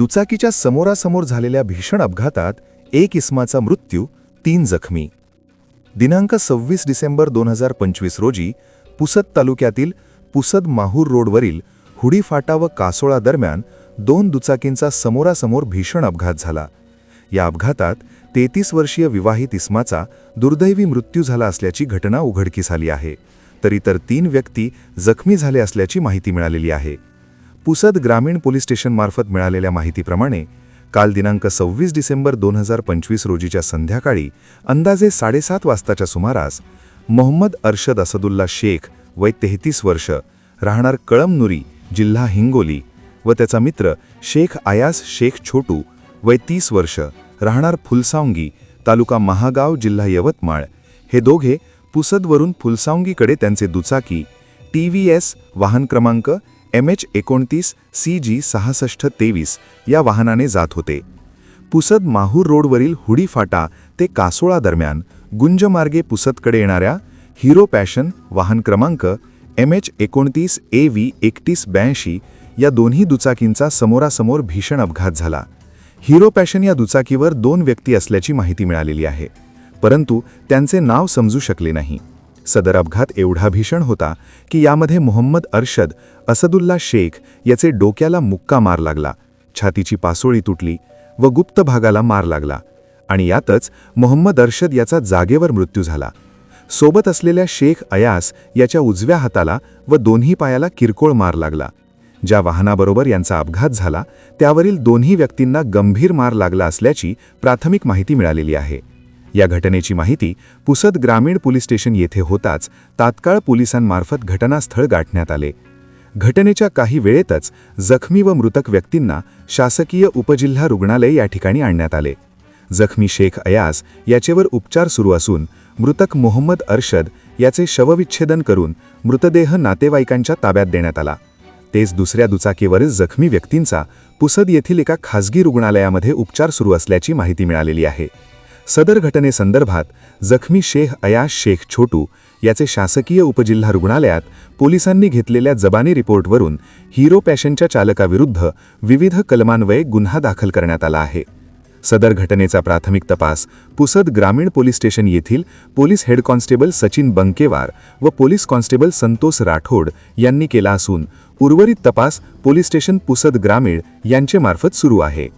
दुचाकीच्या समोरासमोर झालेल्या भीषण अपघातात एक इसमाचा मृत्यू, 3 जखमी. दिनांक 26 डिसेंबर 2025 रोजी पुसद तालुक्यातील पुसद माहूर रोडवरील हुडी फाटा व कासोळा दरम्यान 2 दुचाकींचा समोरासमोर भीषण अपघात झाला. या अपघातात 33 वर्षीय विवाहित इसमाचा दुर्दैवी मृत्यू झाला असल्याची घटना उघडकीस आली आहे, तर इतर 3 व्यक्ती जखमी झाले असल्याची माहिती मिळालेली आहे. पुसद ग्रामीण पोलीस स्टेशनमार्फत मिळालेल्या माहितीप्रमाणे काल दिनांक 26 डिसेंबर 2025 रोजीच्या संध्याकाळी अंदाजे 7:30 वाजताच्या सुमारास मोहम्मद अरशद असदुल्ला शेख वय 33 वर्ष, राहणार कळमनुरी, जिल्हा हिंगोली, व त्याचा मित्र शेख आयास शेख छोटू वय 30 वर्ष, राहणार फुलसावंगी, तालुका महागाव, जिल्हा यवतमाळ, हे दोघे पुसदवरून फुलसावंगीकडे त्यांचे दुचाकी TVS वाहन क्रमांक MH29 CG 6623 या वाहनाने जात होते. पुसद माहूर रोडवरील हुडी फाटा ते कासोळा दरम्यान गुंजमार्गे पुसदकडे येणाऱ्या हिरो पॅशन वाहन क्रमांक MH29 AV 3182 या दोन्ही दुचाकींचा समोरासमोर भीषण अपघात झाला. हिरो पॅशन या दुचाकीवर 2 व्यक्ती असल्याची माहिती मिळालेली आहे, परंतु त्यांचे नाव समजू शकले नाही. सदर अपघात एवढा भीषण होता की यामध्ये मोहम्मद अरशद असदुल्ला शेख याचे डोक्याला मुक्का मार लागला, छातीची पासोळी तुटली व गुप्त भागाला मार लागला आणि यातच मोहम्मद अरशद याचा जागेवर मृत्यू झाला. सोबत असलेल्या शेख अयास याच्या उजव्या हाताला व दोन्ही पायाला किरकोळ मार लागला. ज्या वाहनाबरोबर यांचा अपघात झाला त्यावरील दोन्ही व्यक्तींना गंभीर मार लागला असल्याची प्राथमिक माहिती मिळालेली आहे. या घटनेची माहिती पुसद ग्रामीण पोलीस स्टेशन येथे होताच तात्काळ पोलिसांमार्फत घटनास्थळ गाठण्यात आले. घटनेच्या काही वेळेतच जखमी व मृतक व्यक्तींना शासकीय उपजिल्हा रुग्णालय या ठिकाणी आणण्यात आले. जखमी शेख अयास याचेवर उपचार सुरू असून मृतक मोहम्मद अरशद याचे शवविच्छेदन करून मृतदेह नातेवाईकांच्या ताब्यात देण्यात आला. तेच दुसऱ्या दुचाकीवरील जखमी व्यक्तींचा पुसद येथील एका खासगी रुग्णालयामध्ये उपचार सुरू असल्याची माहिती मिळालेली आहे. सदर घटनेसंदर्भात जखमी शेख अयास शेख छोटू याचे शासकीय उपजिल्हा रुग्णालयात पोलिसांनी घेतलेल्या जबानी रिपोर्टवरून हिरो पॅशनच्या चालकाविरुद्ध विविध कलमान्वये गुन्हा दाखल करण्यात आला आहे. सदर घटनेचा प्राथमिक तपास पुसद ग्रामीण पोलीस स्टेशन येथील पोलीस हेड कॉन्स्टेबल सचिन बंकेवार व पोलीस कॉन्स्टेबल संतोष राठोड यांनी केला असून उर्वरित तपास पोलीस स्टेशन पुसद ग्रामीण यांचे मार्फत सुरू आहे.